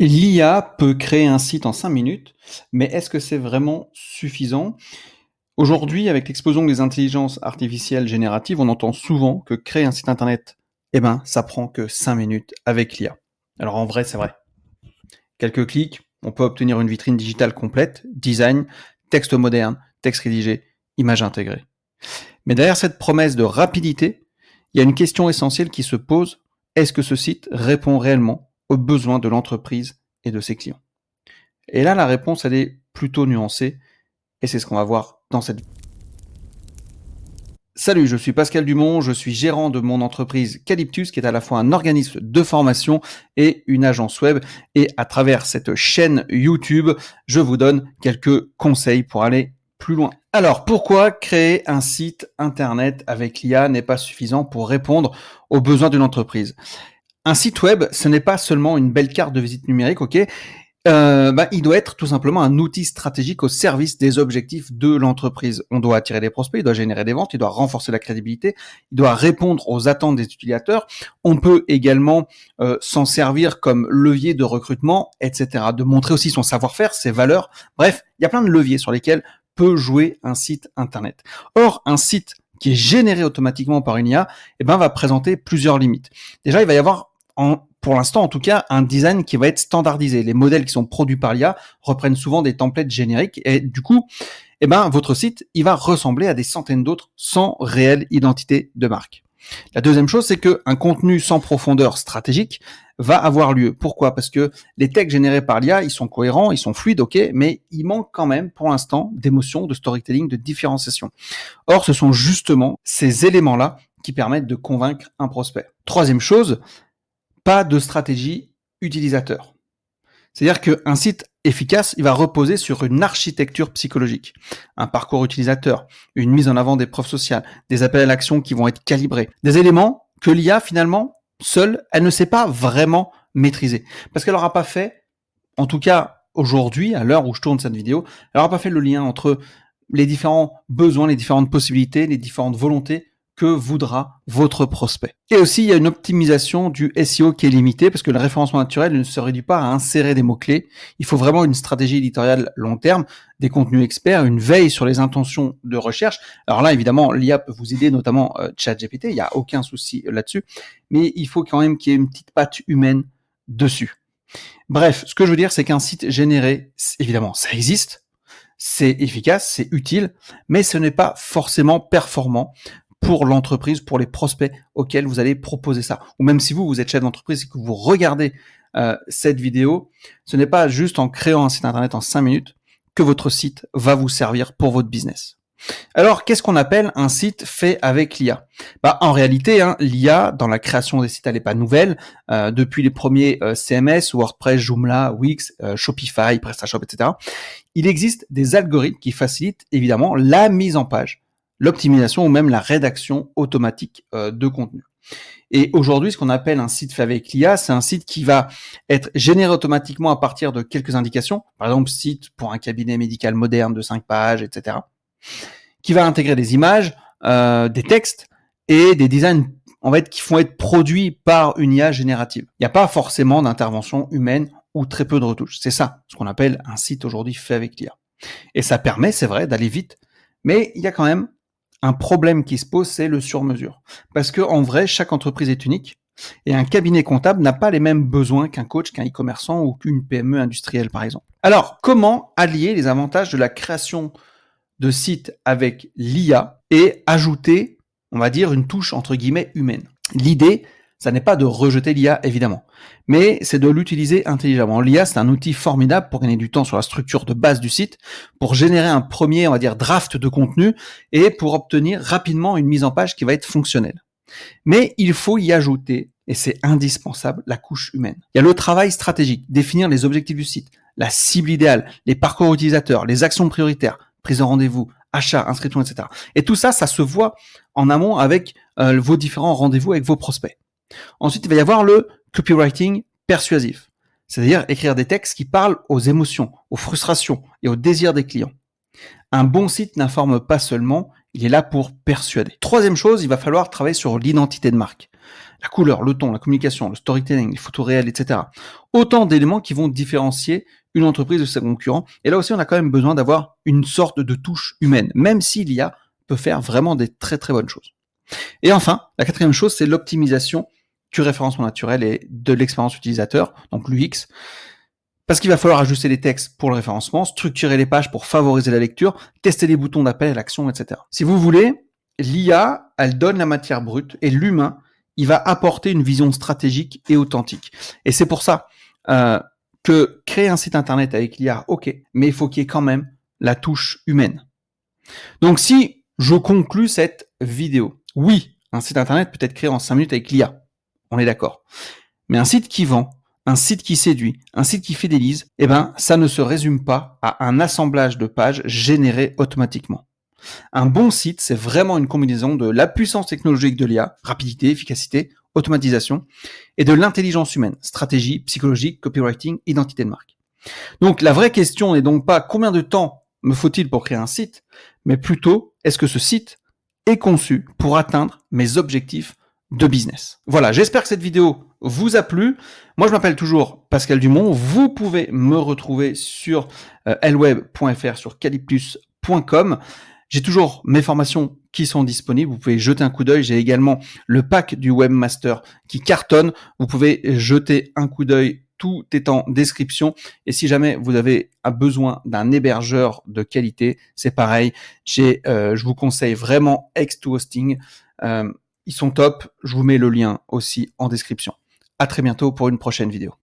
L'IA peut créer un site en 5 minutes, mais est-ce que c'est vraiment suffisant? Aujourd'hui, avec l'explosion des intelligences artificielles génératives, on entend souvent que créer un site internet, ça prend que 5 minutes avec l'IA. Alors en vrai, c'est vrai. Quelques clics, on peut obtenir une vitrine digitale complète, design, texte moderne, texte rédigé, image intégrée. Mais derrière cette promesse de rapidité, il y a une question essentielle qui se pose. Est-ce que ce site répond réellement aux besoins de l'entreprise et de ses clients? Et là, la réponse, elle est plutôt nuancée, et c'est ce qu'on va voir dans cette vidéo. Salut, je suis Pascal Dumont, je suis gérant de mon entreprise Calyptus, qui est à la fois un organisme de formation et une agence web. Et à travers cette chaîne YouTube, je vous donne quelques conseils pour aller plus loin. Alors, pourquoi créer un site internet avec l'IA n'est pas suffisant pour répondre aux besoins d'une entreprise? Un site web, ce n'est pas seulement une belle carte de visite numérique, ok? Il doit être tout simplement un outil stratégique au service des objectifs de l'entreprise. On doit attirer des prospects, il doit générer des ventes, il doit renforcer la crédibilité, il doit répondre aux attentes des utilisateurs. On peut également s'en servir comme levier de recrutement, etc. De montrer aussi son savoir-faire, ses valeurs. Bref, il y a plein de leviers sur lesquels peut jouer un site internet. Or, un site qui est généré automatiquement par une IA, va présenter plusieurs limites. Déjà, il va y avoir pour l'instant, en tout cas, un design qui va être standardisé. Les modèles qui sont produits par l'IA reprennent souvent des templates génériques et du coup, votre site, il va ressembler à des centaines d'autres sans réelle identité de marque. La deuxième chose, c'est qu'un contenu sans profondeur stratégique va avoir lieu. Pourquoi? Parce que les textes générés par l'IA, ils sont cohérents, ils sont fluides, ok, mais il manque quand même, pour l'instant, d'émotion, de storytelling, de différenciation. Or, ce sont justement ces éléments-là qui permettent de convaincre un prospect. Troisième chose, pas de stratégie utilisateur. C'est-à-dire qu'un site efficace, il va reposer sur une architecture psychologique, un parcours utilisateur, une mise en avant des preuves sociales, des appels à l'action qui vont être calibrés, des éléments que l'IA finalement, seule, elle ne sait pas vraiment maîtriser. Parce qu'elle n'aura pas fait, en tout cas aujourd'hui, à l'heure où je tourne cette vidéo, elle n'aura pas fait le lien entre les différents besoins, les différentes possibilités, les différentes volontés que voudra votre prospect. Et aussi, il y a une optimisation du SEO qui est limitée parce que le référencement naturel ne se réduit pas à insérer des mots-clés. Il faut vraiment une stratégie éditoriale long terme, des contenus experts, une veille sur les intentions de recherche. Alors là, évidemment, l'IA peut vous aider, notamment ChatGPT, il n'y a aucun souci là-dessus, mais il faut quand même qu'il y ait une petite patte humaine dessus. Bref, ce que je veux dire, c'est qu'un site généré, évidemment, ça existe, c'est efficace, c'est utile, mais ce n'est pas forcément performant pour l'entreprise, pour les prospects auxquels vous allez proposer ça. Ou même si vous êtes chef d'entreprise et que vous regardez cette vidéo, ce n'est pas juste en créant un site internet en 5 minutes que votre site va vous servir pour votre business. Alors, qu'est-ce qu'on appelle un site fait avec l'IA? En réalité, l'IA, dans la création des sites, elle n'est pas nouvelle. Depuis les premiers CMS, WordPress, Joomla, Wix, Shopify, PrestaShop, etc., il existe des algorithmes qui facilitent évidemment la mise en page, l'optimisation ou même la rédaction automatique de contenu. Et aujourd'hui, ce qu'on appelle un site fait avec l'IA, c'est un site qui va être généré automatiquement à partir de quelques indications, par exemple site pour un cabinet médical moderne de 5 pages, etc., qui va intégrer des images, des textes et des designs qui vont être produits par une IA générative. Il n'y a pas forcément d'intervention humaine ou très peu de retouches. C'est ça, ce qu'on appelle un site aujourd'hui fait avec l'IA. Et ça permet, c'est vrai, d'aller vite, mais il y a quand même un problème qui se pose, c'est le sur-mesure. Parce que en vrai, chaque entreprise est unique et un cabinet comptable n'a pas les mêmes besoins qu'un coach, qu'un e-commerçant ou qu'une PME industrielle, par exemple. Alors, comment allier les avantages de la création de sites avec l'IA et ajouter, on va dire, une touche entre guillemets humaine? L'idée, ça n'est pas de rejeter l'IA, évidemment, mais c'est de l'utiliser intelligemment. L'IA, c'est un outil formidable pour gagner du temps sur la structure de base du site, pour générer un premier, on va dire, draft de contenu et pour obtenir rapidement une mise en page qui va être fonctionnelle. Mais il faut y ajouter, et c'est indispensable, la couche humaine. Il y a le travail stratégique, définir les objectifs du site, la cible idéale, les parcours utilisateurs, les actions prioritaires, prise de rendez-vous, achat, inscription, etc. Et tout ça, ça se voit en amont avec vos différents rendez-vous avec vos prospects. Ensuite, il va y avoir le copywriting persuasif, c'est-à-dire écrire des textes qui parlent aux émotions, aux frustrations et aux désirs des clients. Un bon site n'informe pas seulement, il est là pour persuader. Troisième chose, il va falloir travailler sur l'identité de marque. La couleur, le ton, la communication, le storytelling, les photos réelles, etc. Autant d'éléments qui vont différencier une entreprise de ses concurrents. Et là aussi, on a quand même besoin d'avoir une sorte de touche humaine, même si l'IA peut faire vraiment des très très bonnes choses. Et enfin, la quatrième chose, c'est l'optimisation du référencement naturel et de l'expérience utilisateur, donc l'UX. Parce qu'il va falloir ajuster les textes pour le référencement, structurer les pages pour favoriser la lecture, tester les boutons d'appel à l'action, etc. Si vous voulez, l'IA, elle donne la matière brute et l'humain, il va apporter une vision stratégique et authentique. Et c'est pour ça que créer un site internet avec l'IA, ok, mais il faut qu'il y ait quand même la touche humaine. Donc si je conclus cette vidéo, oui, un site internet peut être créé en 5 minutes avec l'IA, on est d'accord. Mais un site qui vend, un site qui séduit, un site qui fidélise, eh ben, ça ne se résume pas à un assemblage de pages générées automatiquement. Un bon site, c'est vraiment une combinaison de la puissance technologique de l'IA, rapidité, efficacité, automatisation, et de l'intelligence humaine, stratégie, psychologique, copywriting, identité de marque. Donc la vraie question n'est donc pas combien de temps me faut-il pour créer un site, mais plutôt est-ce que ce site est conçu pour atteindre mes objectifs de business. Voilà, j'espère que cette vidéo vous a plu. Moi, je m'appelle toujours Pascal Dumont. Vous pouvez me retrouver sur lweb.fr, sur calyptus.com. J'ai toujours mes formations qui sont disponibles. Vous pouvez jeter un coup d'œil. J'ai également le pack du Webmaster qui cartonne. Vous pouvez jeter un coup d'œil. Tout est en description. Et si jamais vous avez besoin d'un hébergeur de qualité, c'est pareil. Je vous conseille vraiment X2Hosting. Ils sont top. Je vous mets le lien aussi en description. À très bientôt pour une prochaine vidéo.